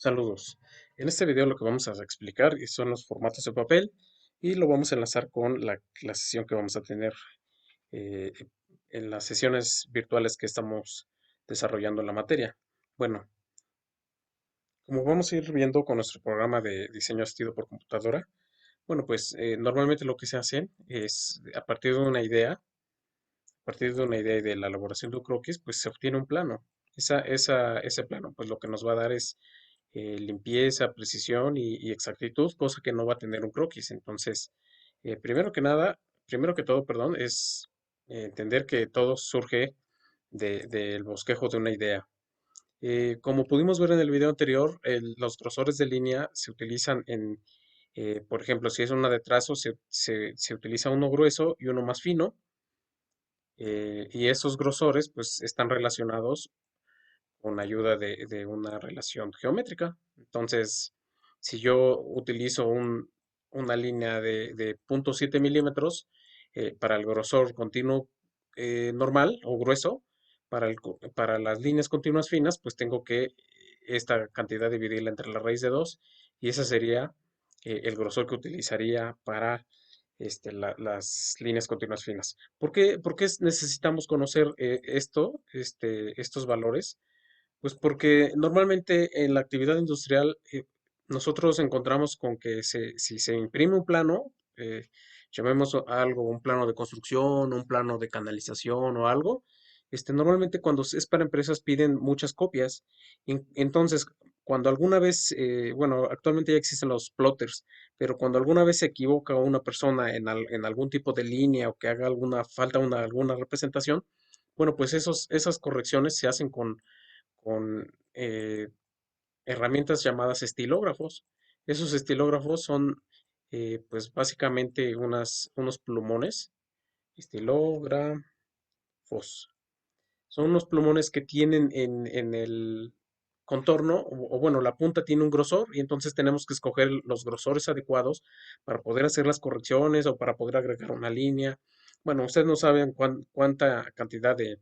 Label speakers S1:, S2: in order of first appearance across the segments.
S1: Saludos. En este video lo que vamos a explicar son los formatos de papel y lo vamos a enlazar con la sesión que vamos a tener eh, en las sesiones virtuales que estamos desarrollando la materia. Bueno, como vamos a ir viendo con nuestro programa de diseño asistido por computadora, bueno, pues normalmente lo que se hace es a partir de una idea, y de la elaboración de un croquis, pues se obtiene un plano. Ese plano, pues lo que nos va a dar es limpieza, precisión y exactitud, cosa que no va a tener un croquis. Entonces, primero que todo, perdón, es entender que todo surge del bosquejo de una idea. Como pudimos ver en el video anterior, los grosores de línea se utilizan por ejemplo, si es una de trazo, se utiliza uno grueso y uno más fino, y esos grosores pues están relacionados con ayuda de una relación geométrica. Entonces, si yo utilizo una línea de 0,7 milímetros para el grosor continuo normal o grueso, para las líneas continuas finas, pues tengo que esta cantidad dividirla entre la raíz de 2 y esa sería el grosor que utilizaría para las líneas continuas finas. ¿Por qué necesitamos conocer estos valores? Pues porque normalmente en la actividad industrial nosotros encontramos con que si se imprime un plano, llamemos algo, un plano de construcción, un plano de canalización o algo, normalmente cuando es para empresas piden muchas copias. Entonces, cuando alguna vez, bueno, actualmente ya existen los plotters, pero cuando alguna vez se equivoca una persona en algún tipo de línea o que haga alguna representación, bueno, pues esas correcciones se hacen con herramientas llamadas estilógrafos. Esos estilógrafos son, pues básicamente unos plumones, estilógrafos. Son unos plumones que tienen en el contorno, o bueno, la punta tiene un grosor y entonces tenemos que escoger los grosores adecuados para poder hacer las correcciones o para poder agregar una línea. Bueno, ustedes no saben cuánta cantidad de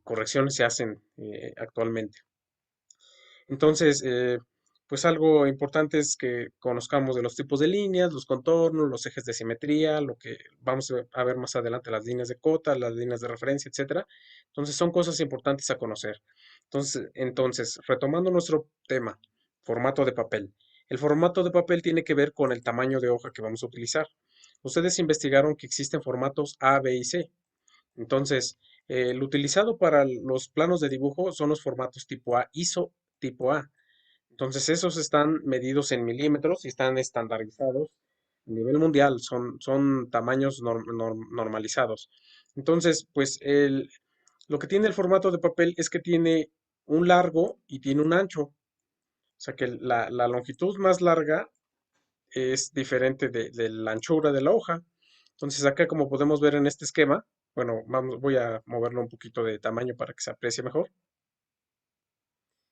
S1: correcciones se hacen actualmente. Entonces, pues algo importante es que conozcamos de los tipos de líneas, los contornos, los ejes de simetría, lo que vamos a ver más adelante, las líneas de cota, las líneas de referencia, etcétera. Entonces, son cosas importantes a conocer. Entonces, retomando nuestro tema, formato de papel. El formato de papel tiene que ver con el tamaño de hoja que vamos a utilizar. Ustedes investigaron que existen formatos A, B y C. Entonces, el utilizado para los planos de dibujo son los formatos tipo A, ISO tipo A. Entonces, esos están medidos en milímetros y están estandarizados a nivel mundial, son tamaños normalizados. Entonces, pues lo que tiene el formato de papel es que tiene un largo y tiene un ancho. O sea que la longitud más larga es diferente de la anchura de la hoja. Entonces, acá como podemos ver en este esquema, bueno, voy a moverlo un poquito de tamaño para que se aprecie mejor.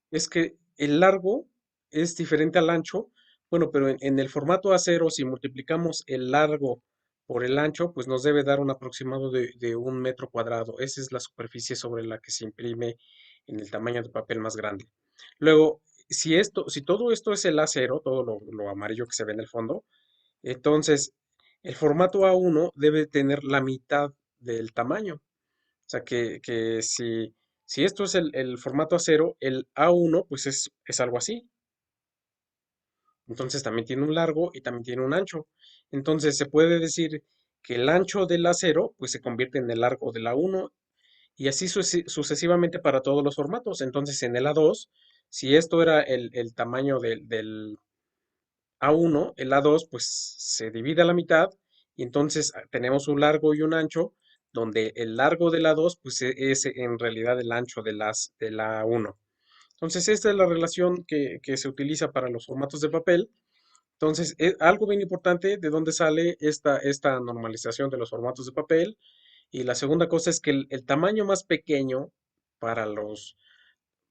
S1: Es que el largo es diferente al ancho. Bueno, pero en el formato A0, si multiplicamos el largo por el ancho, pues nos debe dar un aproximado de 1 metro cuadrado. Esa es la superficie sobre la que se imprime en el tamaño de papel más grande. Luego, si todo esto es el A0, todo lo amarillo que se ve en el fondo, entonces el formato A1 debe tener la mitad del tamaño. O sea que si esto es el formato A0, el A1 pues es algo así. Entonces también tiene un largo y también tiene un ancho. Entonces se puede decir que el ancho del A0 pues se convierte en el largo del A1 y así sucesivamente para todos los formatos. Entonces en el A2, si esto era el tamaño del A1, el A2 pues se divide a la mitad y entonces tenemos un largo y un ancho, donde el largo del A2 pues es en realidad el ancho del A1. Entonces esta es la relación que se utiliza para los formatos de papel. Entonces, algo bien importante de dónde sale esta normalización de los formatos de papel. Y la segunda cosa es que el tamaño más pequeño para los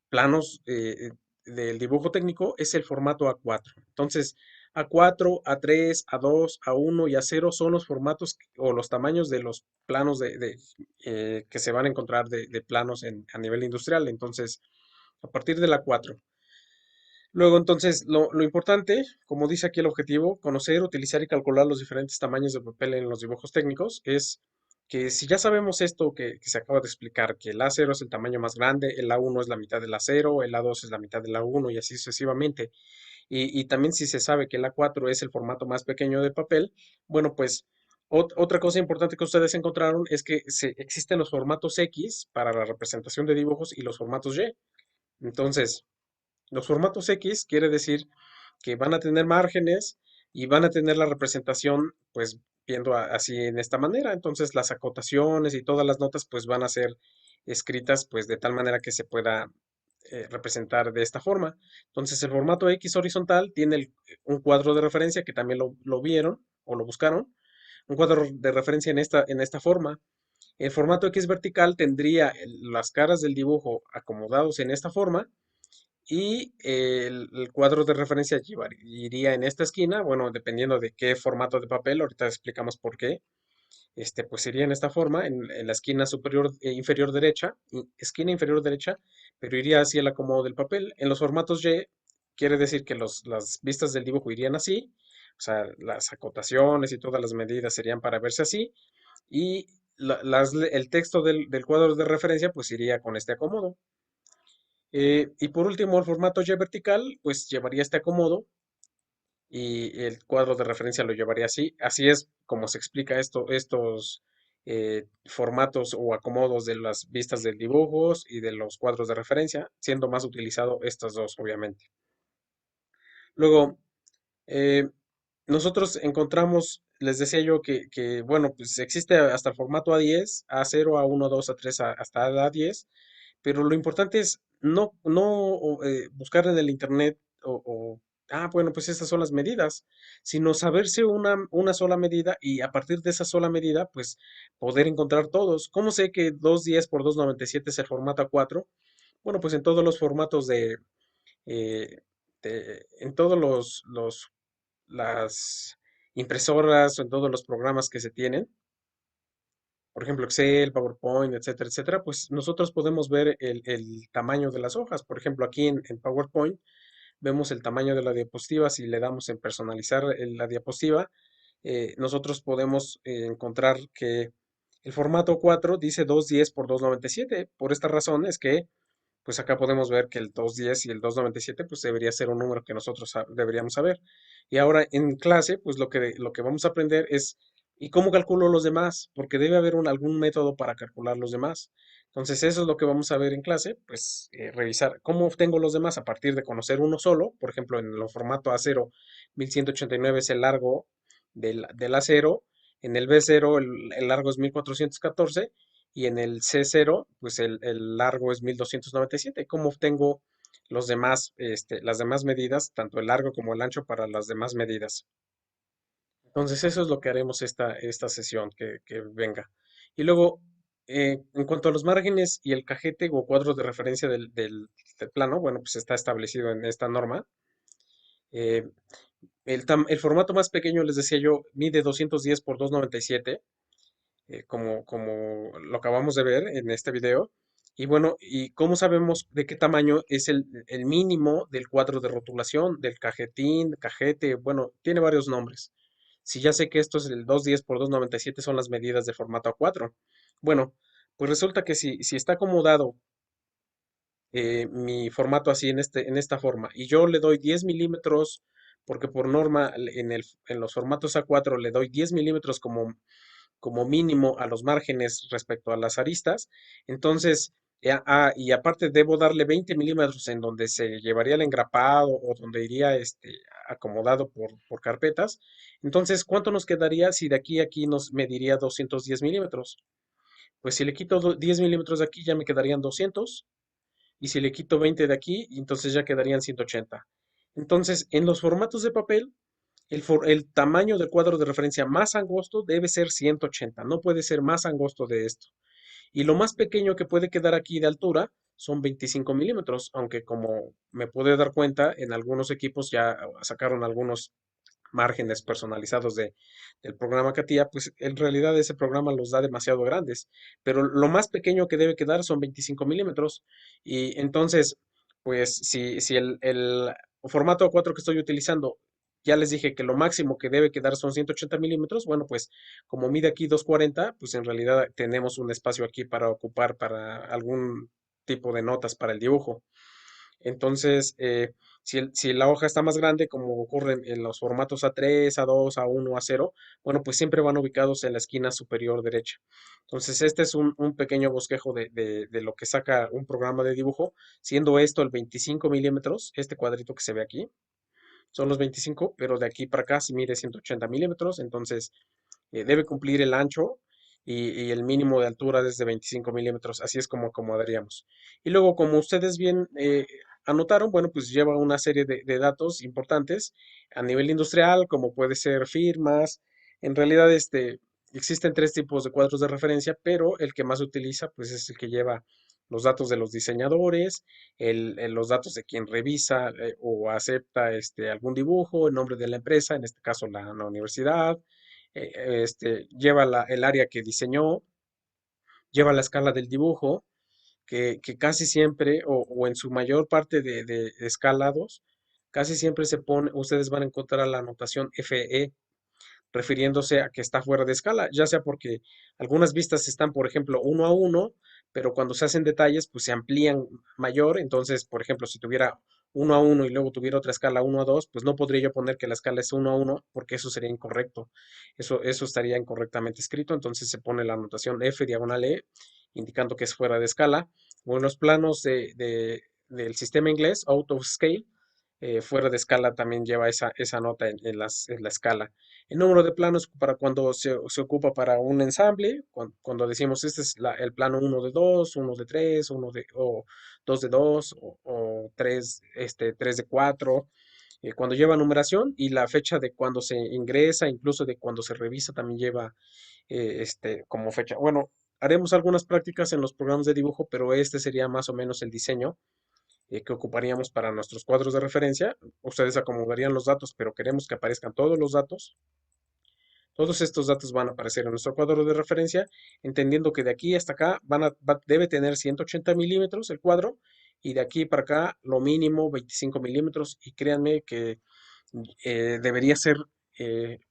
S1: planos del dibujo técnico es el formato A4. Entonces, A4, A3, A2, A1 y A0 son los formatos o los tamaños de los planos que se van a encontrar de planos a nivel industrial. Entonces, a partir del A4. Luego, entonces, lo importante, como dice aquí el objetivo, conocer, utilizar y calcular los diferentes tamaños de papel en los dibujos técnicos, es que si ya sabemos esto que se acaba de explicar, que el A0 es el tamaño más grande, el A1 es la mitad del A0, el A2 es la mitad del A1 y así sucesivamente, y también si se sabe que el A4 es el formato más pequeño de papel, bueno, pues otra cosa importante que ustedes encontraron es que existen los formatos X para la representación de dibujos y los formatos Y. Entonces, los formatos X quiere decir que van a tener márgenes y van a tener la representación, pues, viendo así en esta manera. Entonces, las acotaciones y todas las notas, pues, van a ser escritas, pues, de tal manera que se pueda representar de esta forma. Entonces, el formato X horizontal tiene un cuadro de referencia que también lo vieron o lo buscaron, un cuadro de referencia en esta forma. El formato X vertical tendría las caras del dibujo acomodados en esta forma y el cuadro de referencia iría en esta esquina, bueno, dependiendo de qué formato de papel, ahorita explicamos por qué, pues iría en esta forma, en la esquina superior e inferior derecha, esquina inferior derecha, pero iría hacia el acomodo del papel. En los formatos Y, quiere decir que las vistas del dibujo irían así, o sea, las acotaciones y todas las medidas serían para verse así, y el texto del cuadro de referencia, pues iría con este acomodo. Y por último, el formato Y vertical, pues llevaría este acomodo y el cuadro de referencia lo llevaría así. Así es como se explica estos formatos o acomodos de las vistas del dibujos y de los cuadros de referencia, siendo más utilizado estas dos, obviamente. Luego, eh, nosotros encontramos, les decía yo bueno, pues existe hasta el formato A10, A0, A1, A2, A3, hasta A10, pero lo importante es no buscar en el internet bueno, pues estas son las medidas, sino saberse una sola medida y a partir de esa sola medida, pues poder encontrar todos. ¿Cómo sé que 210 por 297 es el formato A4? Bueno, pues en todos los formatos eh, en todos las impresoras o en todos los programas que se tienen, por ejemplo, Excel, PowerPoint, etcétera, etcétera, pues nosotros podemos ver el tamaño de las hojas. Por ejemplo, aquí en PowerPoint vemos el tamaño de la diapositiva. Si le damos en personalizar la diapositiva, nosotros podemos encontrar que el formato 4 dice 210 por 297. Por esta razón es que pues acá podemos ver que el 210 y el 297 pues debería ser un número que nosotros deberíamos saber. Y ahora en clase, pues lo que vamos a aprender es, ¿y cómo calculo los demás? Porque debe haber algún método para calcular los demás. Entonces eso es lo que vamos a ver en clase, pues revisar cómo obtengo los demás a partir de conocer uno solo. Por ejemplo, en el formato A0, 1189 es el largo del A0, en el B0 el largo es 1414 y en el C0, pues el largo es 1297. ¿Cómo obtengo las demás medidas, tanto el largo como el ancho para las demás medidas? Entonces, eso es lo que haremos esta sesión que venga. Y luego, en cuanto a los márgenes y el cajete o cuadro de referencia del plano, bueno, pues está establecido en esta norma. Eh, el formato más pequeño, les decía yo, mide 210 por 297 como lo acabamos de ver en este video. Y bueno, ¿y cómo sabemos de qué tamaño es el mínimo del cuadro de rotulación, del cajetín, cajete? Bueno, tiene varios nombres. Si ya sé que esto es el 210 por 297 son las medidas de formato A4. Bueno, pues resulta que si está acomodado mi formato así en esta forma y yo le doy 10 milímetros, porque por norma en los formatos A4 le doy 10 milímetros como mínimo a los márgenes respecto a las aristas. Entonces, y aparte debo darle 20 milímetros en donde se llevaría el engrapado o donde iría acomodado por carpetas. Entonces, ¿cuánto nos quedaría si de aquí a aquí nos mediría 210 milímetros? Pues si le quito 10 milímetros de aquí ya me quedarían 200 y si le quito 20 de aquí, entonces ya quedarían 180. Entonces, en los formatos de papel, el tamaño del cuadro de referencia más angosto debe ser 180, no puede ser más angosto de esto. Y lo más pequeño que puede quedar aquí de altura son 25 milímetros, aunque como me pude dar cuenta, en algunos equipos ya sacaron algunos márgenes personalizados del programa CATIA, pues en realidad ese programa los da demasiado grandes, pero lo más pequeño que debe quedar son 25 milímetros. Y entonces, pues si formato A4 que estoy utilizando, ya les dije que lo máximo que debe quedar son 180 milímetros. Bueno, pues como mide aquí 240, pues en realidad tenemos un espacio aquí para ocupar para algún tipo de notas para el dibujo. Entonces, si la hoja está más grande, como ocurre en los formatos A3, A2, A1, A0, bueno, pues siempre van ubicados en la esquina superior derecha. Entonces, este es un pequeño bosquejo de lo que saca un programa de dibujo, siendo esto el 25 milímetros, este cuadrito que se ve aquí, son los 25, pero de aquí para acá sí mide 180 milímetros, entonces debe cumplir el ancho y el mínimo de altura desde 25 milímetros, así es como acomodaríamos. Y luego, como ustedes bien anotaron, bueno, pues lleva una serie de datos importantes a nivel industrial, como puede ser firmas. En realidad, existen tres tipos de cuadros de referencia, pero el que más se utiliza, pues es el que lleva los datos de los diseñadores, los datos de quien revisa o acepta algún dibujo, el nombre de la empresa, en este caso la universidad, lleva el área que diseñó, lleva la escala del dibujo, que casi siempre, o en su mayor parte de escalados, casi siempre se pone, ustedes van a encontrar la anotación FE, refiriéndose a que está fuera de escala, ya sea porque algunas vistas están, por ejemplo, 1:1, pero cuando se hacen detalles, pues se amplían mayor. Entonces, por ejemplo, si tuviera 1:1 y luego tuviera otra escala 1:2, pues no podría yo poner que la escala es 1:1 porque eso sería incorrecto. Eso estaría incorrectamente escrito. Entonces se pone la anotación F diagonal E, indicando que es fuera de escala. O en los planos del sistema inglés, out of scale, fuera de escala también lleva esa nota en la escala. El número de planos para cuando se ocupa para un ensamble, cuando decimos este es el plano uno de 2, uno de 3, o 2 de 2, o 3, 3 de 4, cuando lleva numeración y la fecha de cuando se ingresa, incluso de cuando se revisa, también lleva como fecha. Bueno, haremos algunas prácticas en los programas de dibujo, pero este sería más o menos el diseño que ocuparíamos para nuestros cuadros de referencia. Ustedes acomodarían los datos, pero queremos que aparezcan todos los datos. Todos estos datos van a aparecer en nuestro cuadro de referencia, entendiendo que de aquí hasta acá debe tener 180 milímetros el cuadro y de aquí para acá lo mínimo 25 milímetros. Y créanme que debería ser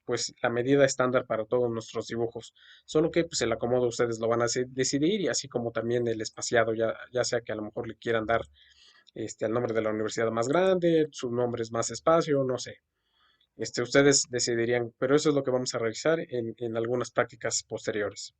S1: pues la medida estándar para todos nuestros dibujos. Solo que pues el acomodo ustedes lo van a decidir y así como también el espaciado, ya sea que a lo mejor le quieran dar el nombre de la universidad más grande, su nombre es más espacio, no sé. Ustedes decidirían, pero eso es lo que vamos a realizar en algunas prácticas posteriores.